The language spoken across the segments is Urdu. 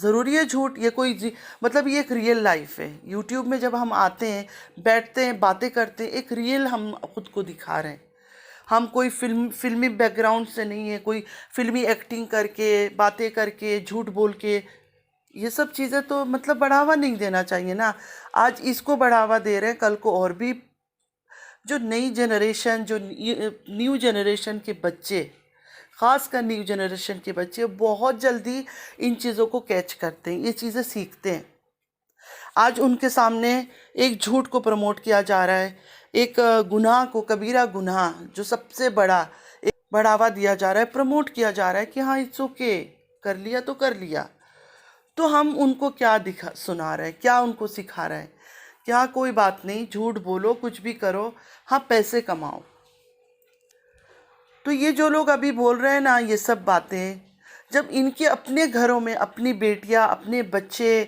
ضروری ہے جھوٹ؟ یہ کوئی مطلب یہ ایک ریئل لائف ہے. یوٹیوب میں جب ہم آتے ہیں، بیٹھتے ہیں، باتیں کرتے ہیں، ایک ریئل ہم خود کو دکھا رہے ہیں. ہم کوئی فلمی بیک گراؤنڈ سے نہیں ہے، کوئی فلمی ایکٹنگ کر کے، باتیں کر کے، جھوٹ بول کے. یہ سب چیزیں تو مطلب بڑھاوا نہیں دینا چاہیے نا. آج اس کو بڑھاوا دے رہے ہیں، کل کو اور بھی جو نئی جنریشن، جو نیو جنریشن کے بچے، خاص کر نیو جنریشن کے بچے بہت جلدی ان چیزوں کو کیچ کرتے ہیں، یہ چیزیں سیکھتے ہیں. آج ان کے سامنے ایک جھوٹ کو پروموٹ کیا جا رہا ہے، ایک گناہ کو، کبیرہ گناہ جو سب سے بڑا، ایک بڑھاوا دیا جا رہا ہے، پروموٹ کیا جا رہا ہے کہ ہاں اٹس اوکے، کر لیا تو کر لیا. تو ہم ان کو کیا سنا رہے ہیں، کیا ان کو سکھا رہے ہیں؟ کیا کوئی بات نہیں، جھوٹ بولو، کچھ بھی کرو، ہاں پیسے کماؤ. تو یہ جو لوگ ابھی بول رہے ہیں نا یہ سب باتیں، جب ان کے اپنے گھروں میں اپنی بیٹیاں، اپنے بچے،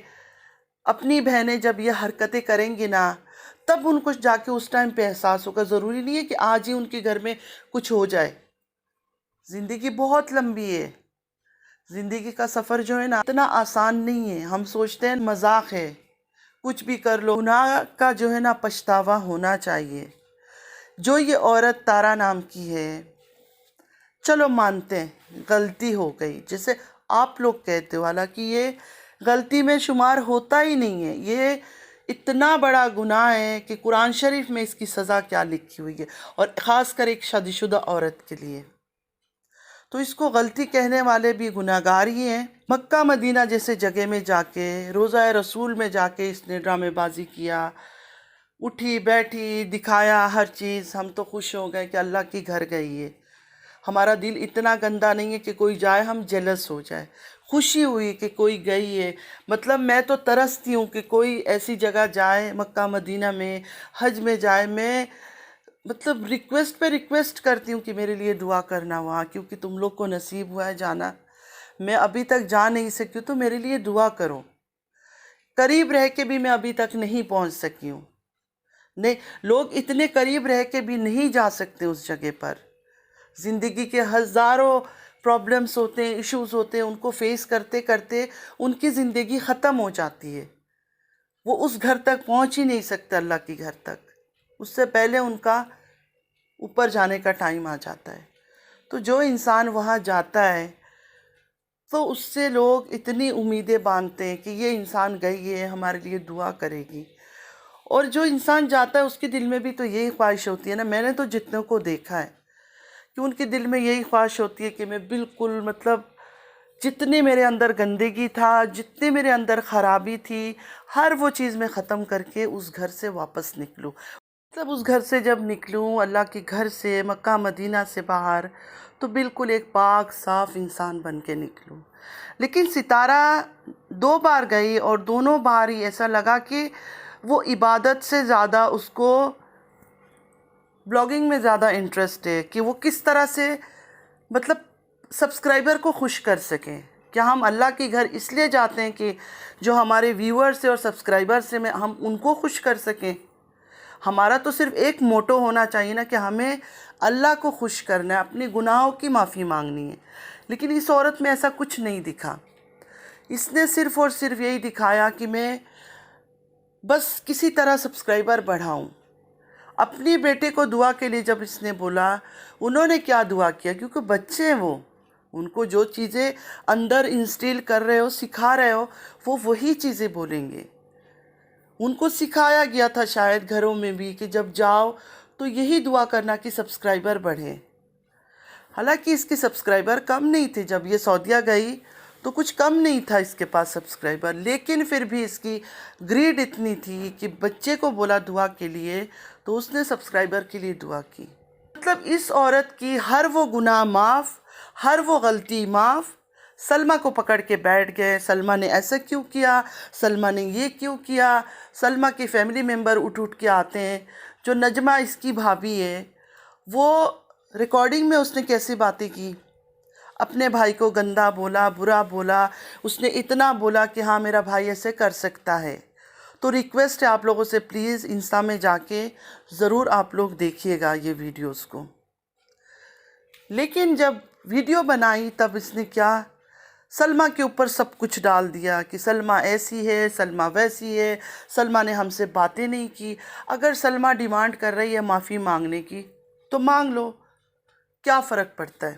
اپنی بہنیں جب یہ حرکتیں کریں گی نا، تب ان کو جا کے اس ٹائم پہ احساس ہوگا. ضروری نہیں ہے کہ آج ہی ان کے گھر میں کچھ ہو جائے. زندگی بہت لمبی ہے. زندگی کا سفر جو ہے نا اتنا آسان نہیں ہے. ہم سوچتے ہیں مذاق ہے، کچھ بھی کر لو. گناہ کا جو ہے نا پچھتاوا ہونا چاہیے. جو یہ عورت تارا نام کی ہے، چلو مانتے ہیں غلطی ہو گئی، جیسے آپ لوگ کہتے ہو، حالانکہ یہ غلطی میں شمار ہوتا ہی نہیں ہے. یہ اتنا بڑا گناہ ہے کہ قرآن شریف میں اس کی سزا کیا لکھی ہوئی ہے، اور خاص کر ایک شادی شدہ عورت کے لیے. تو اس کو غلطی کہنے والے بھی گناہگار ہی ہیں. مکہ مدینہ جیسے جگہ میں جا کے، روضہ رسول میں جا کے اس نے ڈرامے بازی کیا، اٹھی بیٹھی دکھایا ہر چیز. ہم تو خوش ہو گئے کہ اللہ کی گھر گئی ہے. ہمارا دل اتنا گندا نہیں ہے کہ کوئی جائے ہم جیلس ہو جائے. خوشی ہوئی کہ کوئی گئی ہے. مطلب میں تو ترستی ہوں کہ کوئی ایسی جگہ جائے مکہ مدینہ میں، حج میں جائے. میں مطلب ریکویسٹ پہ ریکویسٹ کرتی ہوں کہ میرے لیے دعا کرنا وہاں، کیونکہ تم لوگ کو نصیب ہوا ہے جانا. میں ابھی تک جا نہیں سکی ہوں، تو میرے لیے دعا کرو. قریب رہ کے بھی میں ابھی تک نہیں پہنچ سکی ہوں. نہیں، لوگ اتنے قریب رہ کے بھی نہیں جا سکتے اس جگہ پر. زندگی کے ہزاروں پرابلمز ہوتے ہیں، ایشوز ہوتے ہیں، ان کو فیس کرتے کرتے ان کی زندگی ختم ہو جاتی ہے. وہ اس گھر تک پہنچ ہی نہیں سکتے، اللہ کی گھر تک. اس سے پہلے ان کا اوپر جانے کا ٹائم آ جاتا ہے. تو جو انسان وہاں جاتا ہے تو اس سے لوگ اتنی امیدیں باندھتے ہیں کہ یہ انسان گئی ہے، ہمارے لیے دعا کرے گی. اور جو انسان جاتا ہے اس کے دل میں بھی تو یہی خواہش ہوتی ہے نا. میں نے تو جتنوں کو دیکھا ہے کہ ان کے دل میں یہی خواہش ہوتی ہے کہ میں بالکل مطلب جتنے میرے اندر گندگی تھا، جتنے میرے اندر خرابی تھی، ہر وہ چیز میں ختم کر کے اس گھر سے واپس نکلوں. مطلب اس گھر سے جب نکلوں، اللہ کے گھر سے، مکہ مدینہ سے باہر، تو بالکل ایک پاک صاف انسان بن کے نکلوں. لیکن ستارہ 2 بار گئی اور دونوں بار ہی ایسا لگا کہ وہ عبادت سے زیادہ اس کو بلاگنگ میں زیادہ انٹرسٹ ہے، کہ وہ کس طرح سے مطلب سبسکرائبر کو خوش کر سکیں. کیا ہم اللہ کے گھر اس لیے جاتے ہیں کہ جو ہمارے ویورز اور سبسکرائبرز ہیں ہم ان کو خوش کر سکیں؟ ہمارا تو صرف ایک موٹو ہونا چاہیے نا کہ ہمیں اللہ کو خوش کرنا ہے، اپنے گناہوں کی معافی مانگنی ہے. لیکن اس عورت میں ایسا کچھ نہیں دکھا. اس نے صرف اور صرف یہی دکھایا کہ میں بس کسی طرح سبسکرائبر بڑھاؤں. اپنی بیٹے کو دعا کے لیے جب اس نے بولا، انہوں نے کیا دعا کیا؟ کیونکہ بچے ہیں وہ، ان کو جو چیزیں اندر انسٹیل کر رہے ہو، سکھا رہے ہو، وہ وہی چیزیں بولیں گے. ان کو سکھایا گیا تھا شاید گھروں میں بھی کہ جب جاؤ تو یہی دعا کرنا کہ سبسکرائبر بڑھیں. حالانکہ اس کے سبسکرائبر کم نہیں تھے. جب یہ سعودیہ گئی تو کچھ کم نہیں تھا اس کے پاس سبسکرائبر، لیکن پھر بھی اس کی گریڈ اتنی تھی کہ بچے کو بولا دعا کے لیے تو اس نے سبسکرائبر کے لیے دعا کی. مطلب اس عورت کی ہر وہ گناہ معاف، ہر وہ غلطی معاف. سلمہ کو پکڑ کے بیٹھ گئے، سلمہ نے ایسا کیوں کیا، سلمہ نے یہ کیوں کیا. سلمہ کے فیملی ممبر اٹھ کے آتے ہیں. جو نجمہ اس کی بھابھی ہے، وہ ریکارڈنگ میں اس نے کیسی باتیں کی، اپنے بھائی کو گندا بولا، برا بولا. اس نے اتنا بولا کہ ہاں میرا بھائی ایسے کر سکتا ہے. تو ریکویسٹ ہے آپ لوگوں سے، پلیز انسٹا میں جا کے ضرور آپ لوگ دیکھیے گا یہ ویڈیوز کو. لیکن جب ویڈیو بنائی تب اس نے کیا، سلمیٰ کے اوپر سب کچھ ڈال دیا کہ سلمیٰ ایسی ہے، سلمیٰ ویسی ہے، سلمیٰ نے ہم سے باتیں نہیں کی۔ اگر سلمیٰ ڈیمانڈ کر رہی ہے معافی مانگنے کی تو مانگ لو، کیا فرق پڑتا ہے؟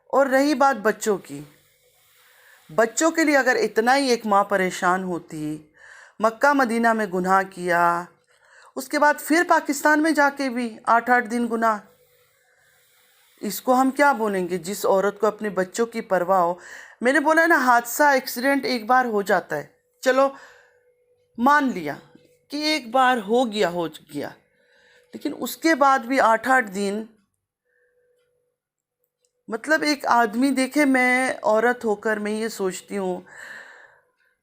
اور رہی بات بچوں کی، بچوں کے لیے اگر اتنا ہی ایک ماں پریشان ہوتی، مکہ مدینہ میں گناہ کیا، اس کے بعد پھر پاکستان میں جا کے بھی 8 دن گناہ، اس کو ہم کیا بولیں گے؟ جس عورت کو اپنے بچوں کی پرواہ ہو۔ میں نے بولا نا، حادثہ ایکسیڈنٹ ایک بار ہو جاتا ہے، چلو مان لیا کہ ایک بار ہو گیا، لیکن اس کے بعد بھی 8 دن، مطلب ایک آدمی دیکھے، میں عورت ہو کر میں یہ سوچتی ہوں،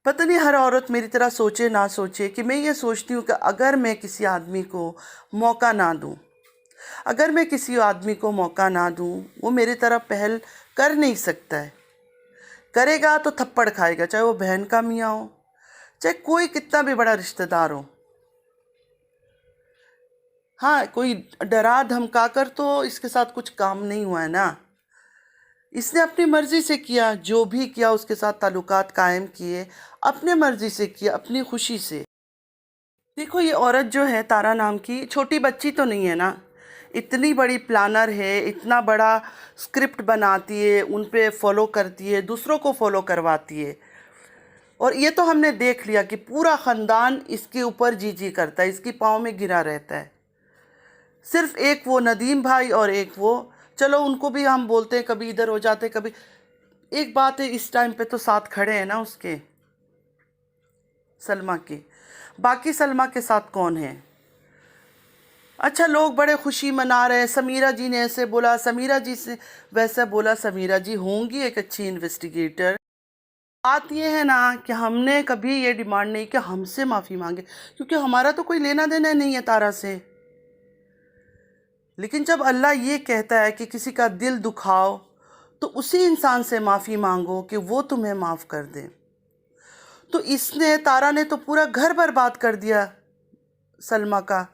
پتہ نہیں ہر عورت میری طرح سوچے نہ سوچے، کہ میں یہ سوچتی ہوں کہ اگر میں کسی آدمی کو موقع نہ دوں، اگر میں کسی آدمی کو موقع نہ دوں، وہ میری طرح پہل کر نہیں سکتا ہے، کرے گا تو تھپڑ کھائے گا، چاہے وہ بہن کا میاں ہو، چاہے کوئی کتنا بھی بڑا رشتہ دار ہو۔ ہاں، کوئی ڈرا دھمکا کر تو اس کے ساتھ کچھ کام نہیں ہوا ہے نا، اس نے اپنی مرضی سے کیا، جو بھی کیا اس کے ساتھ تعلقات قائم کیے، اپنے مرضی سے کیا، اپنی خوشی سے۔ دیکھو، یہ عورت جو ہے تارا نام کی، چھوٹی بچی تو نہیں ہے نا، اتنی بڑی پلانر ہے، اتنا بڑا سکرپٹ بناتی ہے، ان پہ فالو کرتی ہے، دوسروں کو فالو کرواتی ہے، اور یہ تو ہم نے دیکھ لیا کہ پورا خاندان اس کے اوپر جی جی کرتا ہے، اس کی پاؤں میں گرا رہتا ہے، صرف ایک وہ ندیم بھائی اور ایک وہ، چلو ان کو بھی ہم بولتے ہیں، کبھی ادھر ہو جاتے، کبھی ایک بات ہے، اس ٹائم پہ تو ساتھ کھڑے ہیں نا اس کے، سلمیٰ کے، باقی سلمیٰ کے ساتھ کون ہے؟ اچھا، لوگ بڑے خوشی منا رہے ہیں، سمیرہ جی نے ایسے بولا، سمیرہ جی سے ویسا بولا، سمیرہ جی ہوں گی ایک اچھی انویسٹیگیٹر۔ بات یہ ہے نا کہ ہم نے کبھی یہ ڈیمانڈ نہیں کہ ہم سے معافی مانگے، کیونکہ ہمارا تو کوئی لینا دینا نہیں ہے تارا سے، لیکن جب اللہ یہ کہتا ہے کہ کسی کا دل دکھاؤ تو اسی انسان سے معافی مانگو کہ وہ تمہیں معاف کر دے، تو اس نے، تارا نے تو پورا گھر برباد کر دیا سلمیٰ کا،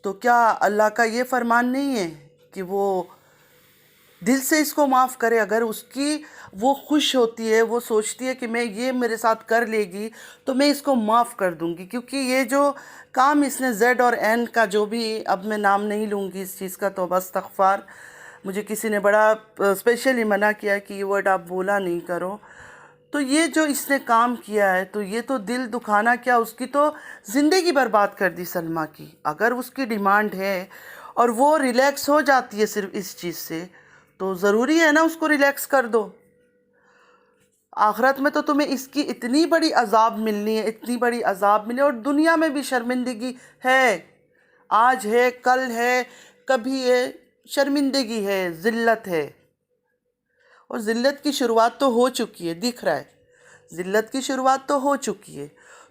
تو کیا اللہ کا یہ فرمان نہیں ہے کہ وہ دل سے اس کو معاف کرے؟ اگر اس کی وہ خوش ہوتی ہے، وہ سوچتی ہے کہ میں یہ میرے ساتھ کر لے گی تو میں اس کو معاف کر دوں گی، کیونکہ یہ جو کام اس نے زیڈ اور این کا، جو بھی، اب میں نام نہیں لوں گی اس چیز کا، توبہ استغفار، مجھے کسی نے بڑا اسپیشلی منع کیا کہ یہ ورڈ آپ بولا نہیں کرو، تو یہ جو اس نے کام کیا ہے، تو یہ تو دل دکھانا کیا، اس کی تو زندگی برباد کر دی سلمیٰ کی۔ اگر اس کی ڈیمانڈ ہے اور وہ ریلیکس ہو جاتی ہے صرف اس چیز سے، تو ضروری ہے نا اس کو ریلیکس کر دو۔ آخرت میں تو تمہیں اس کی اتنی بڑی عذاب ملنی ہے، اتنی بڑی عذاب ملے، اور دنیا میں بھی شرمندگی ہے، آج ہے، کل ہے، کبھی ہے، شرمندگی ہے، ذلت ہے، اور ذلت کی شروعات تو ہو چکی ہے، دکھ رہا ہے، ذلت کی شروعات تو ہو چکی ہے۔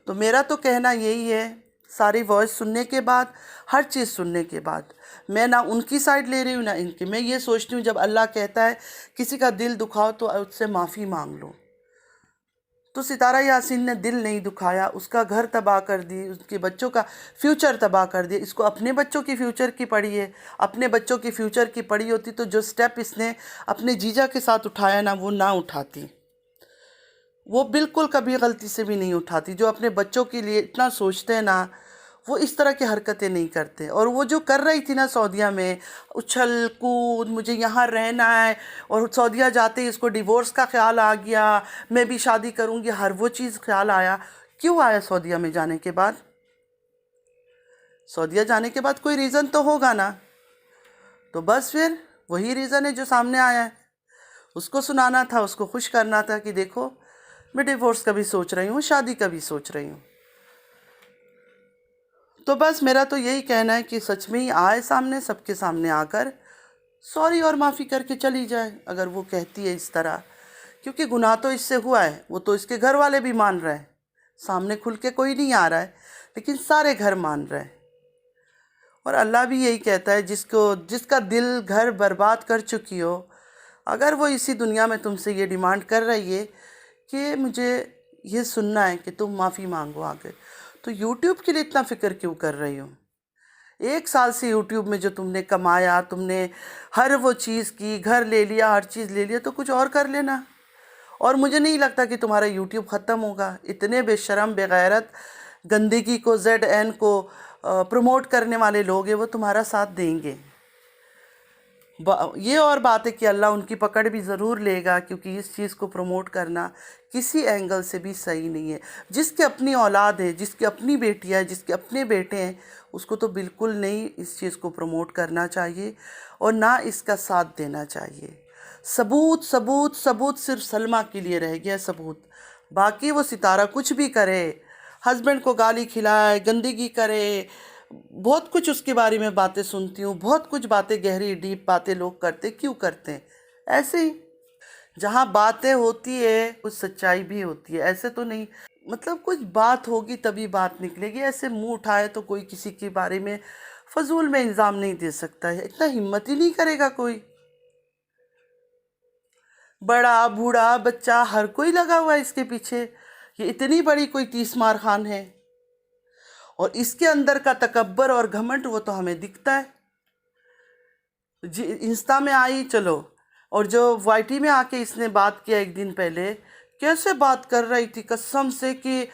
تو میرا تو کہنا یہی ہے، ساری وائس سننے کے بعد، ہر چیز سننے کے بعد، میں نہ ان کی سائڈ لے رہی ہوں نہ ان کی، میں یہ سوچتی ہوں جب اللہ کہتا ہے کسی کا دل دکھاؤ تو اس سے معافی مانگ لو، تو ستارہ یاسین نے دل نہیں دکھایا، اس کا گھر تباہ کر دی، اس کے بچوں کا فیوچر تباہ کر دیا، اس کو اپنے بچوں کی فیوچر کی پڑی ہے، اپنے بچوں کی فیوچر کی پڑی ہوتی تو جو سٹیپ اس نے اپنے جیجا کے ساتھ اٹھایا نا، وہ نہ اٹھاتی، وہ بالکل کبھی غلطی سے بھی نہیں اٹھاتی، جو اپنے بچوں کے لیے اتنا سوچتے ہیں نا، وہ اس طرح کی حرکتیں نہیں کرتے۔ اور وہ جو کر رہی تھی نا سعودیہ میں، اچھل کود، مجھے یہاں رہنا ہے، اور سعودیہ جاتے ہی اس کو ڈیورس کا خیال آ گیا، میں بھی شادی کروں گی، ہر وہ چیز خیال آیا، کیوں آیا سعودیہ میں جانے کے بعد؟ سعودیہ جانے کے بعد کوئی ریزن تو ہوگا نا، تو بس پھر وہی ریزن ہے جو سامنے آیا ہے، اس کو سنانا تھا، اس کو خوش کرنا تھا کہ دیکھو میں ڈیورس کا بھی سوچ رہی ہوں، شادی کا بھی سوچ رہی ہوں۔ تو بس میرا تو یہی کہنا ہے کہ سچ میں ہی آئے سامنے، سب کے سامنے آ کر سوری اور معافی کر کے چلی جائے، اگر وہ کہتی ہے اس طرح، کیونکہ گناہ تو اس سے ہوا ہے، وہ تو اس کے گھر والے بھی مان رہے ہیں، سامنے کھل کے کوئی نہیں آ رہا ہے، لیکن سارے گھر مان رہے ہیں، اور اللہ بھی یہی کہتا ہے، جس کا دل گھر برباد کر چکی ہو، اگر وہ اسی دنیا میں تم سے یہ ڈیمانڈ کر رہی ہے کہ مجھے یہ سننا ہے کہ تم معافی مانگو آگے، تو یوٹیوب کے لیے اتنا فکر کیوں کر رہی ہو؟ 1 سال سے یوٹیوب میں جو تم نے کمایا، تم نے ہر وہ چیز کی، گھر لے لیا، ہر چیز لے لیا، تو کچھ اور کر لینا، اور مجھے نہیں لگتا کہ تمہارا یوٹیوب ختم ہوگا. اتنے بے شرم بے غیرت گندگی کو ZN کو پروموٹ کرنے والے لوگ ہیں، وہ تمہارا ساتھ دیں گے. یہ اور بات ہے کہ اللہ ان کی پکڑ بھی ضرور لے گا، کیونکہ اس چیز کو پروموٹ کرنا کسی اینگل سے بھی صحیح نہیں ہے. جس کی اپنی اولاد ہے، جس کی اپنی بیٹی ہے، جس کے اپنے بیٹے ہیں، اس کو تو بالکل نہیں اس چیز کو پروموٹ کرنا چاہیے اور نہ اس کا ساتھ دینا چاہیے. ثبوت ثبوت ثبوت صرف سلمیٰ کے لیے رہ گیا ثبوت. باقی وہ ستارہ کچھ بھی کرے، ہسبینڈ کو گالی کھلائے، گندگی کرے، بہت کچھ اس کے بارے میں باتیں سنتی ہوں، بہت کچھ باتیں گہری ڈیپ باتیں لوگ کرتے. کیوں کرتے ہیں؟ ایسے ہی جہاں باتیں ہوتی ہے کچھ سچائی بھی ہوتی ہے. ایسے تو نہیں، مطلب کچھ بات ہوگی تبھی بات نکلے گی. ایسے منہ اٹھائے تو کوئی کسی کے بارے میں فضول میں الزام نہیں دے سکتا ہے. اتنا ہمت ہی نہیں کرے گا کوئی. بڑا بوڑھا بچہ ہر کوئی لگا ہوا ہے اس کے پیچھے. یہ اتنی بڑی کوئی 30 مار خان ہے، اور اس کے اندر کا تکبر اور گھمنڈ وہ تو ہمیں دکھتا ہے. جی انسٹا میں آئی چلو، اور جو YT میں آ کے اس نے بات کیا ایک دن پہلے، کیسے بات کر رہی تھی قسم سے کہ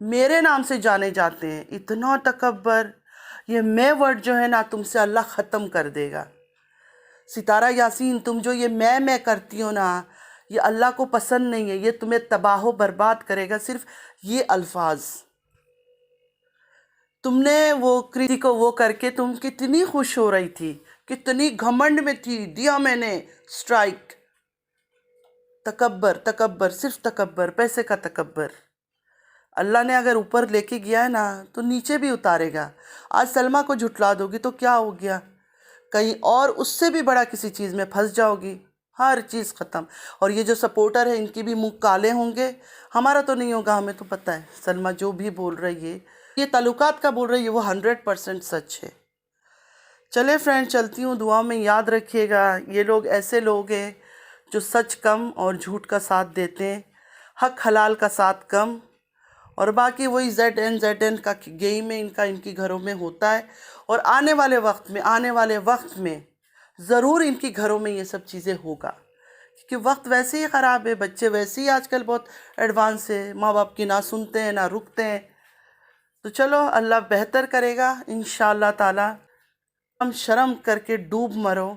میرے نام سے جانے جاتے ہیں. اتنا تکبر. یہ میں ورڈ جو ہے نا تم سے اللہ ختم کر دے گا. ستارہ یاسین، تم جو یہ میں کرتی ہو نا، یہ اللہ کو پسند نہیں ہے. یہ تمہیں تباہ و برباد کرے گا. صرف یہ الفاظ تم نے وہ کسی کو وہ کر کے تم کتنی خوش ہو رہی تھی، کتنی گھمنڈ میں تھی. دیا میں نے سٹرائک. تکبر تکبر صرف تکبر، پیسے کا تکبر. اللہ نے اگر اوپر لے کے گیا ہے نا تو نیچے بھی اتارے گا. آج سلمیٰ کو جھٹلا دو گی تو کیا ہو گیا؟ کہیں اور اس سے بھی بڑا کسی چیز میں پھنس جاؤ گی. ہر چیز ختم. اور یہ جو سپورٹر ہے ان کی بھی منہ کالے ہوں گے. ہمارا تو نہیں ہوگا، ہمیں تو پتہ ہے سلمیٰ جو بھی بول رہی ہے، یہ تعلقات کا بول رہی ہے، وہ 100% سچ ہے. چلے فرینڈ، چلتی ہوں. دعا میں یاد رکھیے گا، یہ لوگ ایسے لوگ ہیں جو سچ کم اور جھوٹ کا ساتھ دیتے ہیں، حق حلال کا ساتھ کم. اور باقی وہی ZN کا گیم میں ان کی گھروں میں ہوتا ہے. اور آنے والے وقت میں ضرور ان کی گھروں میں یہ سب چیزیں ہوگا، کیونکہ وقت ویسے ہی خراب ہے. بچے ویسے ہی آج کل بہت ایڈوانس ہے، ماں باپ کی نہ سنتے ہیں نہ رکتے ہیں. تو چلو اللہ بہتر کرے گا انشاءاللہ تعالی. ہم شرم کر کے ڈوب مرو.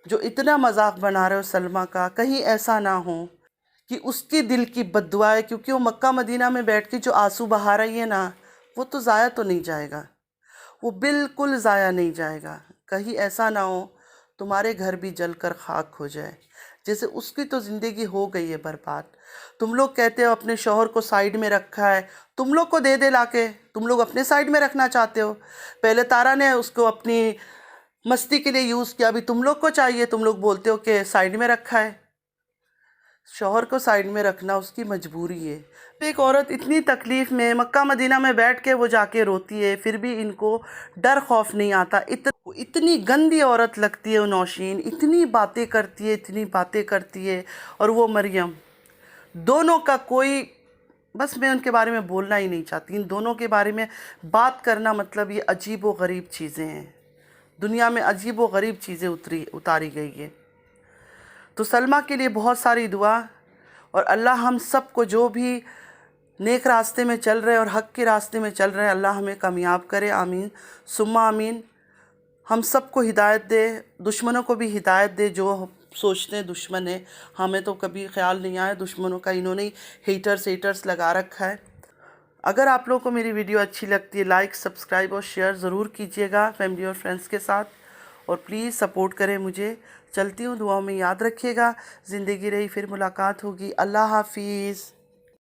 جو اتنا مذاق بنا رہے ہو سلمیٰ کا، کہیں ایسا نہ ہو کہ اس کی دل کی بد دعا ہے، کیونکہ وہ مکہ مدینہ میں بیٹھ کے جو آنسو بہا رہی ہے نا، وہ تو ضائع تو نہیں جائے گا. وہ بالکل ضائع نہیں جائے گا. کہیں ایسا نہ ہو تمہارے گھر بھی جل کر خاک ہو جائے، جیسے اس کی تو زندگی ہو گئی ہے برباد. تم لوگ کہتے ہو اپنے شوہر کو سائیڈ میں رکھا ہے، تم لوگ کو دے لا کے. تم لوگ اپنے سائیڈ میں رکھنا چاہتے ہو. پہلے تارا نے اس کو اپنی مستی کے لیے یوز کیا، ابھی تم لوگ کو چاہیے. تم لوگ بولتے ہو کہ سائیڈ میں رکھا ہے. شوہر کو سائیڈ میں رکھنا اس کی مجبوری ہے. ایک عورت اتنی تکلیف میں مکہ مدینہ میں بیٹھ کے وہ جا کے روتی ہے، پھر بھی ان کو ڈر خوف نہیں آتا. اتنی گندی عورت لگتی ہے وہ نوشین. اتنی باتیں کرتی ہے. اور وہ مریم، دونوں کا کوئی، بس میں ان کے بارے میں بولنا ہی نہیں چاہتی. ان دونوں کے بارے میں بات کرنا مطلب یہ عجیب و غریب چیزیں ہیں. دنیا میں عجیب و غریب چیزیں اتاری گئی ہے. تو سلمیٰ کے لیے بہت ساری دعا، اور اللہ ہم سب کو جو بھی نیک راستے میں چل رہے اور حق کے راستے میں چل رہے، اللہ ہمیں کامیاب کرے. آمین ثم آمین. ہم سب کو ہدایت دے، دشمنوں کو بھی ہدایت دے. جو سوچتے ہیں دشمن ہے، ہمیں تو کبھی خیال نہیں آیا دشمنوں کا. انہوں نے ہیٹرز لگا رکھا ہے. اگر آپ لوگوں کو میری ویڈیو اچھی لگتی ہے، لائک سبسکرائب اور شیئر ضرور کیجیے گا فیملی اور فرینڈس کے ساتھ. اور پلیز سپورٹ کریں مجھے. چلتی ہوں، دعاؤں میں یاد رکھیے گا. زندگی رہی پھر ملاقات ہوگی. اللہ حافظ.